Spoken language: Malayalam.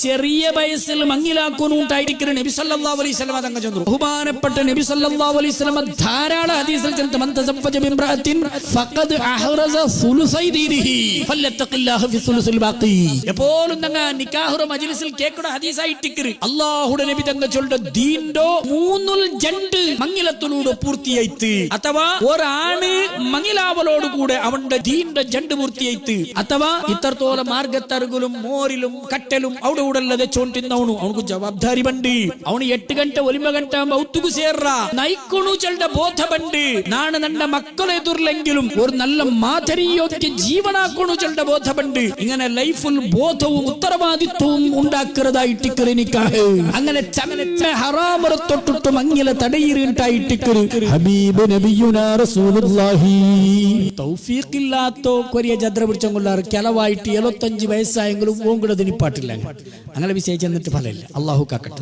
ചെറിയ വയസ്സിൽ മങ്ങിലാക്കുന്നുണ്ടായിരിക്കുന്ന നബി സല്ലല്ലാഹു അലൈഹി വസല്ലം തങ്ങൾ ചെന്നു. ബഹുമാനപ്പെട്ട നബി സല്ലല്ലാഹു അലൈഹി വസല്ലം ധാരാളം ഹദീസിൽ ചെന്നു. മൻ തസവ്വജ ബിംറഅത്തിൻ ഫഖദ് അഹ്റസ സുലുസൈ ദീനിഹി ഫല്യത്തഖില്ലാഹ ഫി സുലുസിൽ ബാഖി. എപ്പോഴും തങ്ങ നിക്കാഹുറ മജ്ലിസിൽ കേൾക്കുന്ന ഹദീസായിട്ടിക്കറ് അല്ലാഹുവിന്റെ നബി തങ്ങൾ ചൊല്ലുന്ന ദീന്റെ മൂന്നിൽ രണ്ട് മങ്ങിലത്തോട് പൂർത്തിയായിട്ട്, അഥവാ ഒരാണ് മങ്ങിലാവലോട് കൂടെ അവന്റെ ദീന്റെ ജണ്ട് പൂർത്തിയായിട്ട്, അഥവാ ഇത്രത്തോളം മാർഗത്തറുകളും മോറിലും കട്ടലും അവിടെ ൂടല്ലതെ ചോണ്ടിന്നവണു അവനക്ക് ജവാബ്ദാരി ബണ്ട്. അവന് 8 ಗಂಟೆ 1 ಗಂಟೆ ഔത്തുകു ചേർറ നയിക്കണു ചെളുടെ ബോധബണ്ട്. നാണ് നണ്ട മക്കളെ എതിർലെങ്കിലും ഒരു നല്ല മാതരിയോഗ്യ ജീവനാക്കണു ചെളുടെ ബോധബണ്ട്. ഇങ്ങനെ ലൈഫിൽ ബോധവും ഉത്തരവാദിത്വവും ഉണ്ടാക്കുന്നതായിട്ടിക്കറ് നിക്കാഹ്. അങ്ങനെ ചമനത്തെ ഹറാമറ തൊട്ടിട്ട് മങ്ങില തടയിരുട്ടായിട്ടിക്കറ് ഹബീബ് നബിയുനാ റസൂലുള്ളാഹി. തൗഫീഖില്ലാത്തോ കൊറിയ ജദ്ര പിടിച്ചുകൊള്ളാറ് കിളവായിട്ട് 75 വയസ്സായെങ്കിലും ഓങ്കിടതിന് പാട്ടില്ല. അങ്ങനെ വിശേഷിച്ച് എന്നിട്ട് ഫലമില്ല. അള്ളാഹു കാക്കട്ടെ.